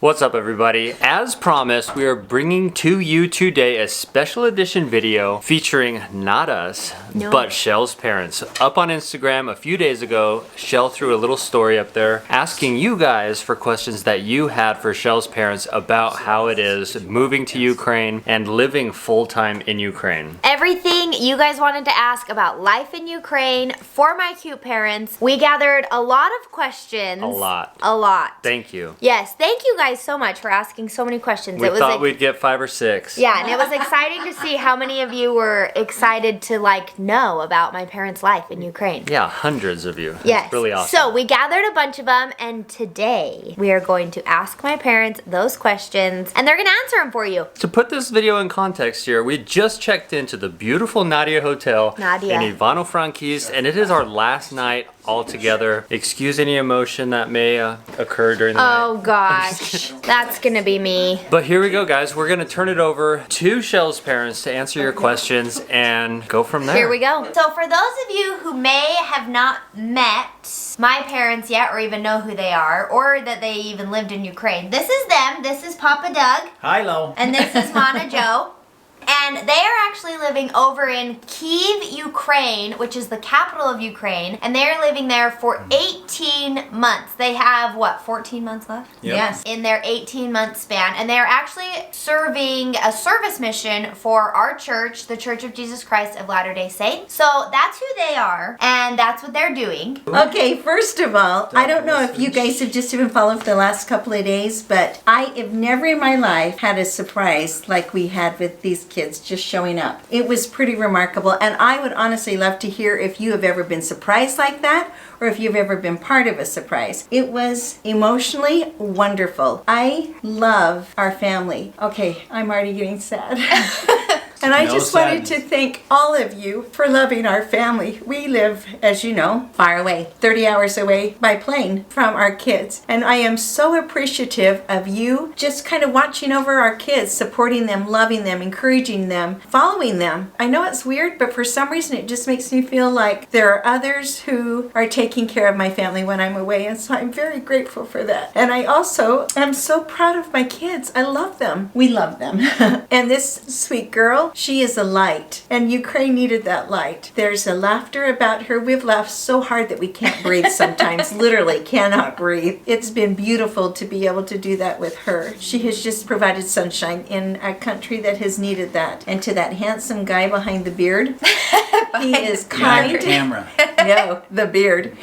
What's up, everybody? As promised, we are bringing to you today a special edition video featuring not us, but Chelle's parents. Up on Instagram a few days ago, Chelle threw a little story up there asking you guys for questions that you had for Chelle's parents about how it is moving to Ukraine and living full-time in Ukraine. Everything you guys wanted to ask about life in Ukraine for my cute parents. We gathered a lot of questions. A lot. Thank you. Yes, thank you guys so much for asking so many questions. We thought we'd get 5 or 6. Yeah, and it was exciting to see how many of you were excited to know about my parents' life in Ukraine. Yeah, hundreds of you. Yes. It's really awesome. So we gathered a bunch of them, and today we are going to ask my parents those questions, and they're going to answer them for you. To put this video in context here, we just checked into the beautiful Nadia Hotel in Ivano-Frankivsk, and it is our last night all together. Excuse any emotion that may occur during the night. Oh gosh, that's gonna be me. But here we go, guys. We're gonna turn it over to Chelle's parents to answer your questions and go from there. Here we go. So for those of you who may have not met my parents yet, or even know who they are, or that they even lived in Ukraine, this is them. This is Papa Doug. Hello. And this is Mana Joe. And they are actually living over in Kyiv, Ukraine, which is the capital of Ukraine. And they're living there for 18 months. They have, what, 14 months left? Yep. Yes. In their 18-month span. And they're actually serving a service mission for our church, the Church of Jesus Christ of Latter-day Saints. So that's who they are, and that's what they're doing. Okay, first of all, I don't know if you guys have just been following for the last couple of days, but I have never in my life had a surprise like we had with these kids just showing up. It was pretty remarkable, and I would honestly love to hear if you have ever been surprised like that, or if you've ever been part of a surprise. It was emotionally wonderful. I love our family. Okay, I'm already getting sad. And I just wanted to thank all of you for loving our family. We live, as you know, far away, 30 hours away by plane from our kids. And I am so appreciative of you just kind of watching over our kids, supporting them, loving them, encouraging them, following them. I know it's weird, but for some reason it just makes me feel like there are others who are taking care of my family when I'm away. And so I'm very grateful for that. And I also am so proud of my kids. I love them. We love them. And this sweet girl, she is a light, and Ukraine needed that light. There's a laughter about her. We've laughed so hard that we can't breathe sometimes, literally cannot breathe. It's been beautiful to be able to do that with her. She has just provided sunshine in a country that has needed that. And to that handsome guy behind the beard, he is kind. The camera. No, the beard.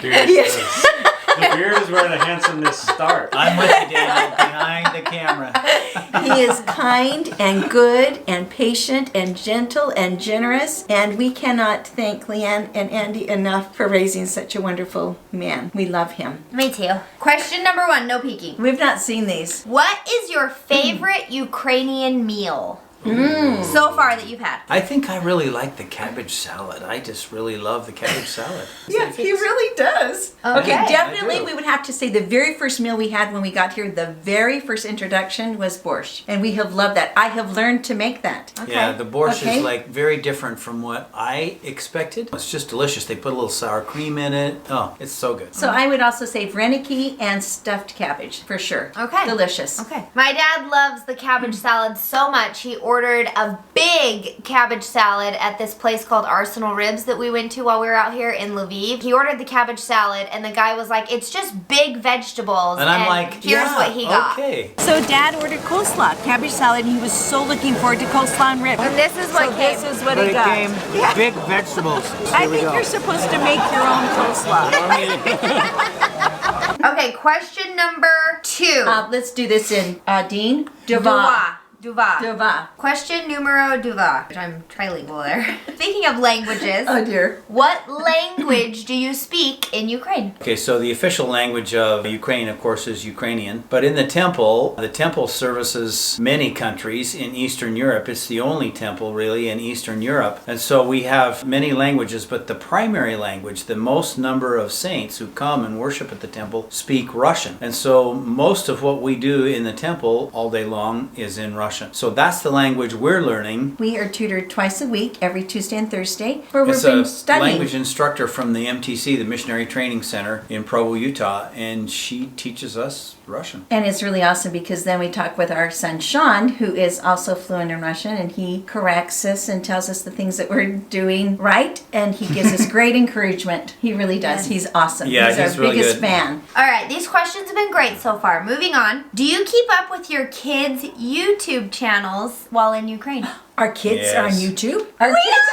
The beard is where the handsomeness starts. I'm with you, Daniel, behind the camera. He is kind and good and patient and gentle and generous, and we cannot thank Leanne and Andy enough for raising such a wonderful man. We love him. Me too. Question number 1, no peeking. We've not seen these. What is your favorite Ukrainian meal so far that you've had? I think I really like the cabbage salad. I just really love the cabbage salad. Yeah, he really does. Okay. Definitely we would have to say the very first meal we had when we got here, the very first introduction was borscht. And we have loved that. I have learned to make that. Okay. Yeah, the borscht is like very different from what I expected. It's just delicious. They put a little sour cream in it. Oh, it's so good. So I would also say vareniki and stuffed cabbage, for sure. Okay. Delicious. Okay. My dad loves the cabbage salad so much, he ordered a big cabbage salad at this place called Arsenal Ribs that we went to while we were out here in Lviv. He ordered the cabbage salad, and the guy was like, it's just big vegetables. And I'm like, here's what he got. Okay. So Dad ordered coleslaw, cabbage salad, and he was so looking forward to coleslaw and ribs. And this is what came. This is what he got. Big vegetables. I think you're supposed to make your own coleslaw. Okay, question number 2. Let's do this in Dean. Duva. Duva. Question numero duva. I'm trilingual there. Speaking of languages, Oh dear. what language do you speak in Ukraine? Okay, so the official language of Ukraine, of course, is Ukrainian. But in the temple services many countries in Eastern Europe. It's the only temple, really, in Eastern Europe. And so we have many languages, but the primary language, the most number of saints who come and worship at the temple, speak Russian. And so most of what we do in the temple all day long is in Russian. Russian. So that's the language we're learning. We are tutored twice a week, every Tuesday and Thursday, where It's we've a been studying. language instructor from the MTC, the Missionary Training Center in Provo, Utah, and she teaches us Russian. And it's really awesome because then we talk with our son Sean, who is also fluent in Russian, and he corrects us and tells us the things that we're doing right, and he gives us great encouragement. He really does. He's awesome. Yeah, he's he's our really biggest good. fan. All right, these questions have been great so far. Moving on. Do you keep up with your kids' YouTube channels while in Ukraine? Our kids are on Yes. YouTube. Our kids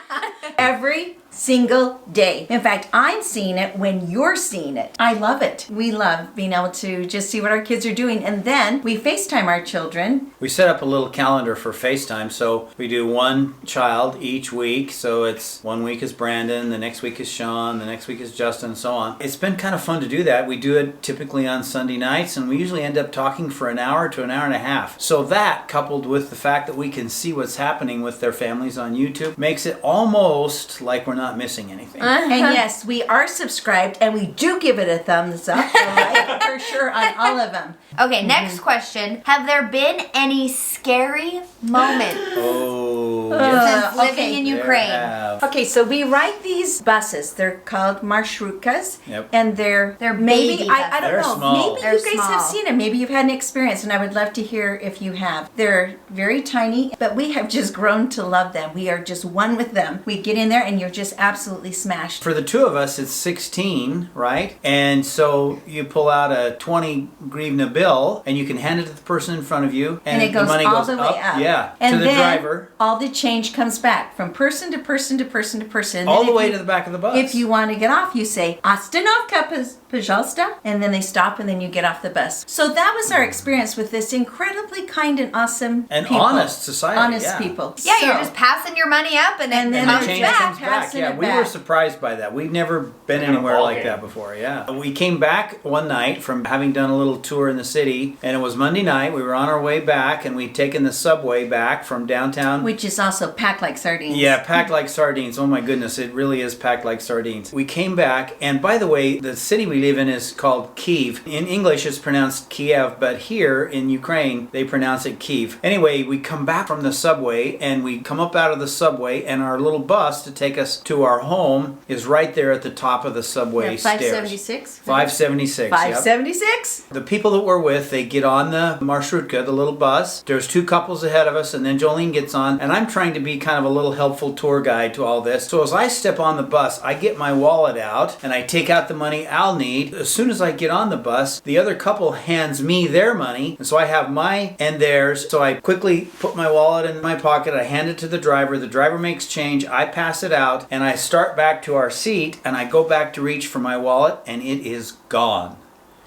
are every single day. In fact, I'm seeing it when you're seeing it. I love it. We love being able to just see what our kids are doing, and then we FaceTime our children. We set up a little calendar for FaceTime, so we do one child each week. So it's 1 week is Brandon, the next week is Sean, the next week is Justin, and so on. It's been kind of fun to do that. We do it typically on Sunday nights, and we usually end up talking for an hour to an hour and a half. So that, coupled with the fact that we can see what's happening with their families on YouTube, makes it almost like we're not missing anything. And yes, we are subscribed, and we do give it a thumbs up, so like for sure on all of them. Okay, next question. Have there been any scary moments Oh, since living okay. in there Ukraine? have. Okay, so we ride these buses. They're called marshrukas, Yep. and they're baby maybe I don't They're know. small. Maybe They're you guys have small. seen them. Maybe you've had an experience, and I would love to hear if you have. They're very tiny, but we have just grown to love them. We are just one with them. We get in there, and you're just absolutely smashed. For the two of us, it's 16, right? And so you pull out a 20 grivna bill, and you can hand it to the person in front of you, And it goes the money all goes the way up. Yeah, And to the then driver, all the change comes back from person to person to person to person. And all then the if way you- to the back of the bus. If you want to get off, you say, Ostanovka, pожалуйsta, and then they stop, and then you get off the bus. So that was our experience with this incredibly kind and awesome And people. honest society, Honest yeah. people. Yeah, you're So- just passing your money up and And it then the comes change back. comes back. Passing Yeah, it we back. were surprised by that. We've never been Kind of a anywhere ball like game. that before. Yeah, we came back one night from having done a little tour in the city, and it was Monday night. We were on our way back, and we'd taken the subway back from downtown. Which is also packed like sardines. Yeah, packed like sardines. Oh my goodness, it really is packed like sardines. We came back, and by the way, the city we live in is called Kiev. In English, it's pronounced Kiev, but here in Ukraine, they pronounce it Kiev. Anyway, we come back from the subway, and we come up out of the subway, and our little bus to take us to our home is right there at the top of the subway Yeah, stairs. 576. 576. Yep. 576. The people that we're with, they get on the marshrutka, the little bus. There's two couples ahead of us, and then Jolene gets on, and I'm trying to be kind of a little helpful tour guide to all this. So as I step on the bus, I get my wallet out, and I take out the money I'll need. As soon as I get on the bus, the other couple hands me their money, and so I have my and theirs. So I quickly put my wallet in my pocket, I hand it to the driver makes change, I pass it out, and I start back to our seat, and I go back to reach for my wallet, and it is gone.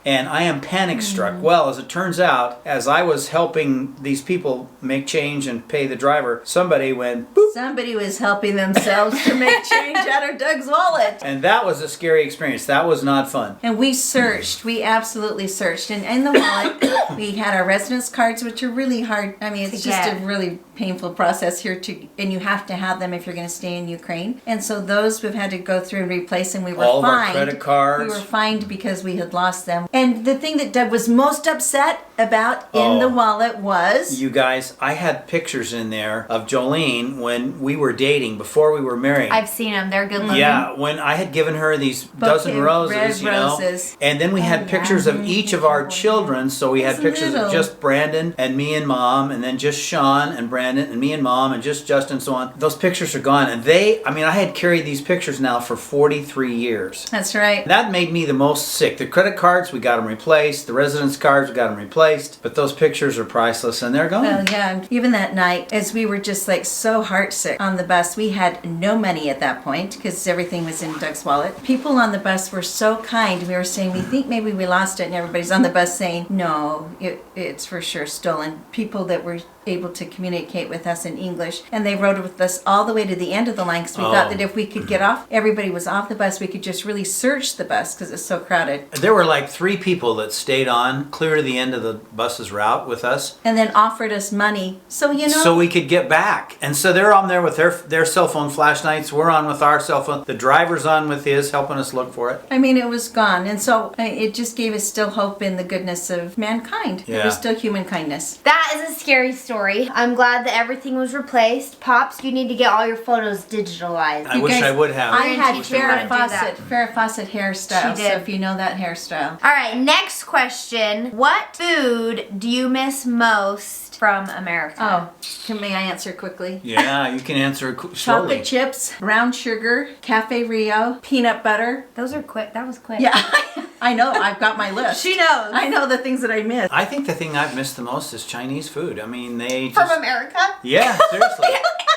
And I am panic struck. Well, as it turns out, as I was helping these people make change and pay the driver, somebody went boop. Somebody was helping themselves to make change out of Doug's wallet. And that was a scary experience. That was not fun. And we searched. We absolutely searched. And in the wallet, we had our residence cards, which are really hard. I mean, it's To just get. a really painful process here and you have to have them if you're going to stay in Ukraine. And so those we've had to go through and replace, and we were All of our fined. credit cards. We were fined because we had lost them. And the thing that Doug was most upset about in the wallet was You guys, I had pictures in there of Jolene when we were dating, before we were married. I've seen them. They're good looking. Yeah, when I had given her these dozen Bouquet, roses, red you know, roses. and then we had pictures of each of our children. So we had It's pictures little. of just Brandon and me and Mom, and then just Sean and Brandon and me and Mom, and just Justin and so on. Those pictures are gone, and I had carried these pictures now for 43 years. That's right. That made me the most sick. The credit cards, we got them replaced. The residence cards, we got them replaced. But those pictures are priceless, and they're gone. Well, yeah, and even that night, as we were just like so heartsick on the bus, we had no money at that point because everything was in Doug's wallet. People on the bus were so kind. We were saying, we think maybe we lost it, and everybody's on the bus saying, no, it's for sure stolen. People that were able to communicate with us in English. And they rode with us all the way to the end of the line because we thought that if we could get off, everybody was off the bus, we could just really search the bus because it's so crowded. There were like 3 people that stayed on clear to the end of the bus's route with us. And then offered us money. So, you know. So we could get back. And so they're on there with their cell phone flashlights. We're on with our cell phone. The driver's on with his, helping us look for it. I mean, it was gone. And so it just gave us still hope in the goodness of mankind. Yeah. There was still human kindness. That is a scary story. I'm glad that everything was replaced. Pops, you need to get all your photos digitalized. I wish I would have. I had teach you how to do that. Farrah Fawcett hairstyle. She did. So if you know that hairstyle. All right, next question. What food do you miss most from America? May I answer quickly? Yeah, you can answer slowly. Chocolate chips, brown sugar, Cafe Rio, peanut butter. Those are quick. That was quick. Yeah, I know. I've got my list. She knows. I know the things that I miss. I think the thing I've missed the most is Chinese food. I mean, they From just... America? Yeah, seriously.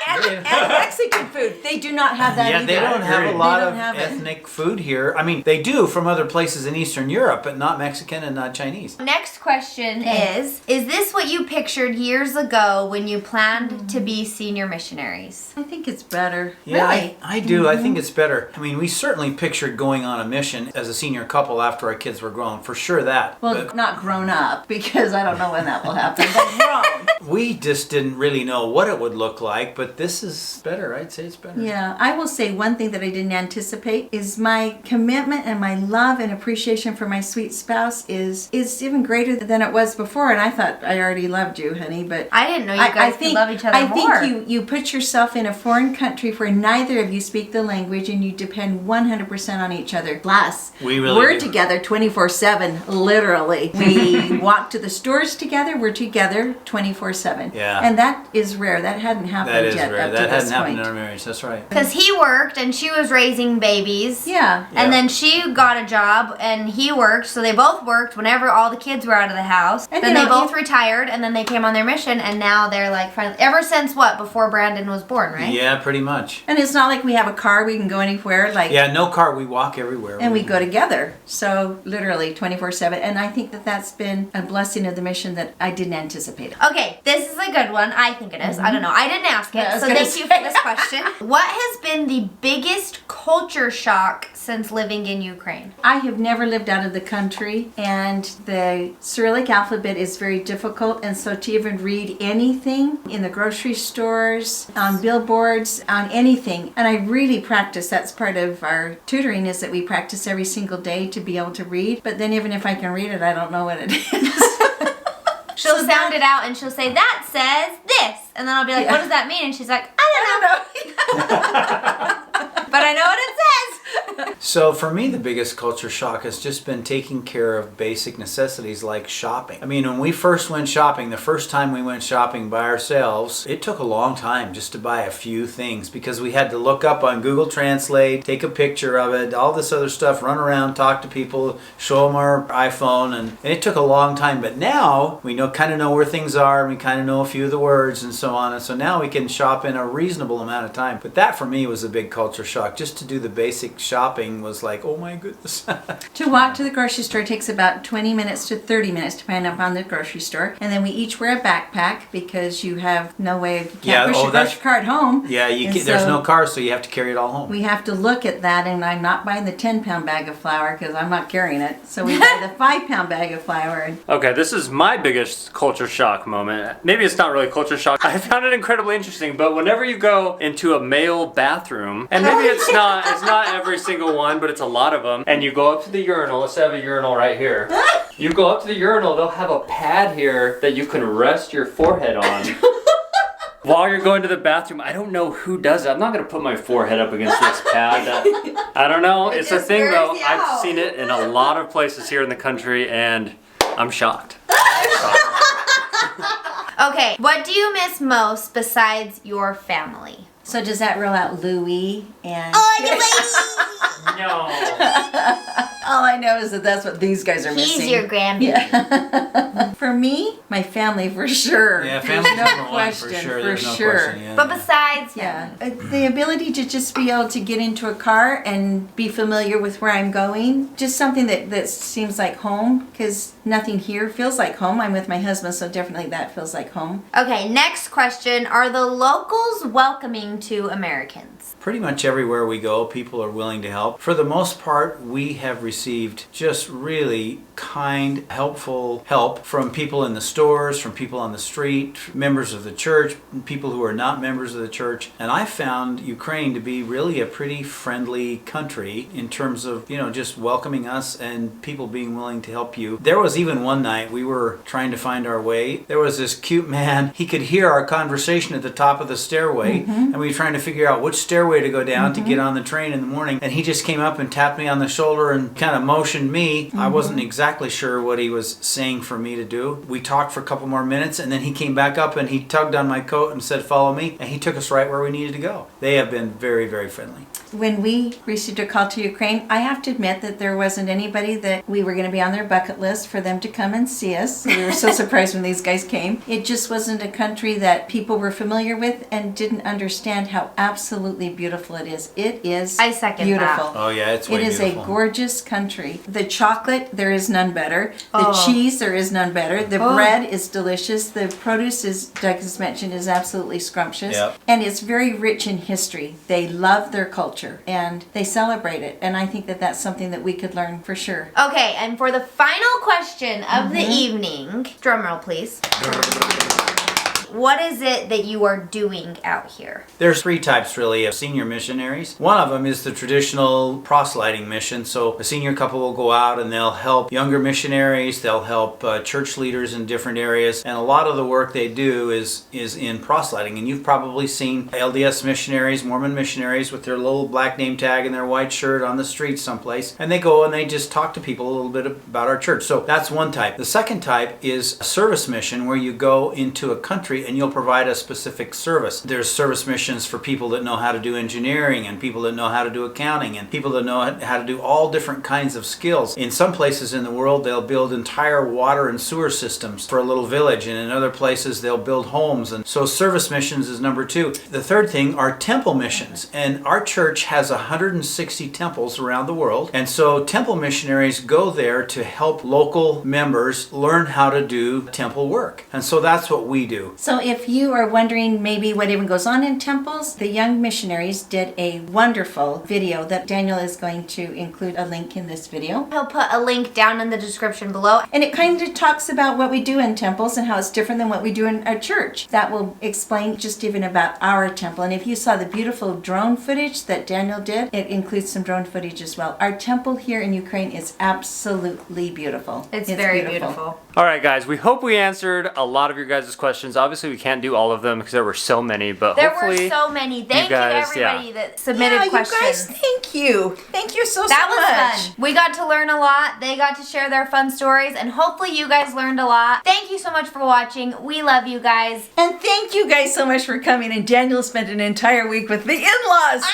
And Mexican food. They do not have that Yeah, either. they don't have a They lot don't of have it. ethnic food here. I mean, they do from other places in Eastern Europe, but not Mexican and not Chinese. Next question is this what you pictured years ago when you planned to be senior missionaries? I think it's better. Yeah, Really? I do. I think it's better. I mean, we certainly pictured going on a mission as a senior couple after our kids were grown, for sure that. Well, But not grown up, because I don't know when that will happen, but grown. we just didn't really know what it would look like, but this is better. I'd say it's better. Yeah, I will say one thing that I didn't anticipate is my commitment and my love and appreciation for my sweet spouse is even greater than it was before. And I thought I already loved you, honey, but I didn't know you guys could love each other more. I think you put yourself in a foreign country where neither of you speak the language and you depend 100% on each other. Plus, We really we're do. together 24/7, literally. We walk to the stores together. We're together 24/7. Yeah. And that is rare. That hadn't happened That is yet rare. up That to hadn't this happened point. in our marriage. That's right. Because he worked and she was raising babies. Yeah. And Yeah. then she got a job and he worked, so they both worked whenever all the kids were out of the house. And then you they know, both retired and then they came on their mission and now they're like friends. Ever since what? Before Brandon was born, right? Yeah, pretty much. And it's not like we have a car, we can go anywhere, like, Yeah, no car. We walk everywhere. and we go together. So literally 24/7. And I think that that's been a blessing of the mission that I didn't anticipate. Okay, this is a good one. I think it is. I don't know. I didn't ask it, Yeah, I was so gonna thank you for this question. What has been the biggest culture shock since living in Ukraine? I have never lived out of the country, and the Cyrillic alphabet is very difficult, and so to even read anything in the grocery stores, on billboards, on anything, and I really practice. That's part of our tutoring, is that we practice every single day to be able to read, but then even if I can read it, I don't know what it is. She'll sound it out and she'll say, that says this. And then I'll be like, Yeah. what does that mean? And she's like, I don't know. But I know what it says. So for me, the biggest culture shock has just been taking care of basic necessities like shopping. I mean, when we first went shopping, the first time we went shopping by ourselves, it took a long time just to buy a few things because we had to look up on Google Translate, take a picture of it, all this other stuff, run around, talk to people, show them our iPhone, and it took a long time. But now we kind of know where things are, and we kind of know a few of the words and so on, and so now we can shop in a reasonable amount of time. But that for me was a big culture shock. Just to do the basic shopping was like, oh my goodness. To walk to the grocery store takes about 20 minutes to 30 minutes, depending upon the grocery store. And then we each wear a backpack because you have no way, you can't push your grocery cart home. Yeah, And there's so no car, so you have to carry it all home. we have to look at that, and I'm not buying the 10-pound bag of flour because I'm not carrying it. So we buy the 5-pound bag of flour. And Okay, this is my biggest culture shock moment. Maybe it's not really culture shock. I found it incredibly interesting, but whenever you go into a male bathroom, and maybe it's not every single one, but it's a lot of them, and you go up to the urinal, let's have a urinal right here. You go up to the urinal, they'll have a pad here that you can rest your forehead on. While you're going to the bathroom, I don't know who does it. I'm not going to put my forehead up against this pad. I don't know. It's a just thing though. wears you I've out. seen it in a lot of places here in the country, and I'm shocked. Okay, what do you miss most besides your family? so does that rule out Louie and... No. All I know is that that's what these guys are missing. He's your grandbaby. Yeah. For me, my family for sure. Yeah, family's no number one question, for sure. for There's no sure. question. Yeah. But besides Yeah, the ability to just be able to get into a car and be familiar with where I'm going, just something that seems like home, because nothing here feels like home. I'm with my husband, so definitely that feels like home. Okay, next question. Are the locals welcoming to Americans? Pretty much everywhere we go, people are willing to help. For the most part, we have received just really kind, helpful help from people in the stores, from people on the street, members of the church, people who are not members of the church. And I found Ukraine to be really a pretty friendly country in terms of, just welcoming us and people being willing to help you. There was even one night we were trying to find our way. There was this cute man. He could hear our conversation at the top of the stairway, and we were trying to figure out which stairway to go down to get on the train in the morning. And he just came up and tapped me on the shoulder and kind of motioned me. I wasn't exactly sure what he was saying for me to do. We talked for a couple more minutes, and then he came back up and he tugged on my coat and said, "Follow me." And he took us right where we needed to go. They have been very, very friendly. When we received a call to Ukraine, I have to admit that there wasn't anybody that we were going to be on their bucket list for them to come and see us. We were so surprised when these guys came. It just wasn't a country that people were familiar with and didn't understand how absolutely beautiful it is. It is I second beautiful. that. Oh yeah, it's way It is beautiful. a gorgeous country. The chocolate, there is none better. The Oh. cheese, there is none better. The bread is delicious. The produce, as Doug has mentioned, is absolutely scrumptious. Yep. And it's very rich in history. They love their culture and they celebrate it. And I think that that's something that we could learn for sure. Okay, and for the final question of the evening, drum roll please. What is it that you are doing out here? There's three types really of senior missionaries. One of them is the traditional proselyting mission. So a senior couple will go out and they'll help younger missionaries, they'll help church leaders in different areas, and a lot of the work they do is in proselyting. And you've probably seen LDS missionaries, Mormon missionaries with their little black name tag and their white shirt on the street someplace, and they go and they just talk to people a little bit about our church. So that's one type. The second type is a service mission where you go into a country and you'll provide a specific service. There's service missions for people that know how to do engineering and people that know how to do accounting and people that know how to do all different kinds of skills. In some places in the world, they'll build entire water and sewer systems for a little village, and in other places they'll build homes. And so service missions is number two. The third thing are temple missions, and our church has 160 temples around the world, and so temple missionaries go there to help local members learn how to do temple work. And so that's what we do. So if you are wondering maybe what even goes on in temples, the young missionaries did a wonderful video that Daniel is going to include a link in this video. He'll put a link down in the description below. And it kind of talks about what we do in temples and how it's different than what we do in our church. That will explain just even about our temple. And if you saw the beautiful drone footage that Daniel did, it includes some drone footage as well. Our temple here in Ukraine is absolutely beautiful. It's very beautiful. All right, guys, we hope we answered a lot of your guys' questions. Obviously, we can't do all of them because there were so many, but There hopefully... were so many. Thank you, guys, everybody that submitted questions. You guys, thank you. Thank you so That much. was fun. We got to learn a lot. They got to share their fun stories, and hopefully you guys learned a lot. Thank you so much for watching. We love you guys. And thank you guys so much for coming. And Daniel spent an entire week with the in-laws.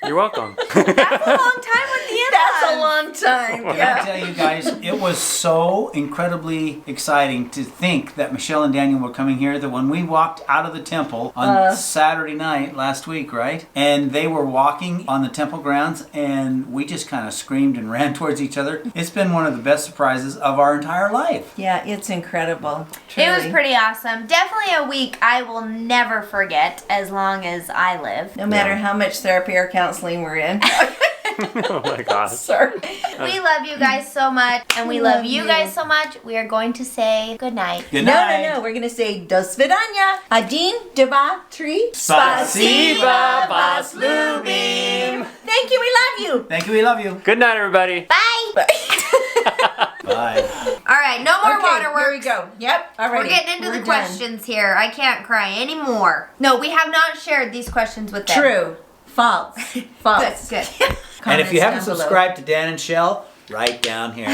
You're welcome. That's a long time with the in-laws. That's a long time. I gotta tell you guys, it was so incredibly exciting to think that Michelle and Daniel were coming here, that when we walked out of the temple on Saturday night last week, right? And they were walking on the temple grounds and we just kind of screamed and ran towards each other. It's been one of the best surprises of our entire life. Yeah, it's incredible. It was Truly. pretty awesome. Definitely a week I will never forget as long as I live. No matter how much therapy or counseling we're in. Oh my gosh. Sorry. We love you guys so much, and we love you guys so much. We are going to say good night. Good night. No. We're going to say do svidanya. Adin, dva, tri. Spasiba, vas lubim. Thank you. We love you. Thank you, we love you. Good night, everybody. Bye. Bye. All right, no more Okay, waterworks. here we go. Yep. All right. We're getting into the done. questions here. I can't cry anymore. No, we have not shared these questions with them. True. False. False. Good. And if you Comments haven't down below. subscribed to Dan and Shell, right down here.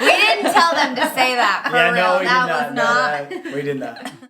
We didn't tell them to say that. For real. Yeah, no, we that did not. was not. No, we did not.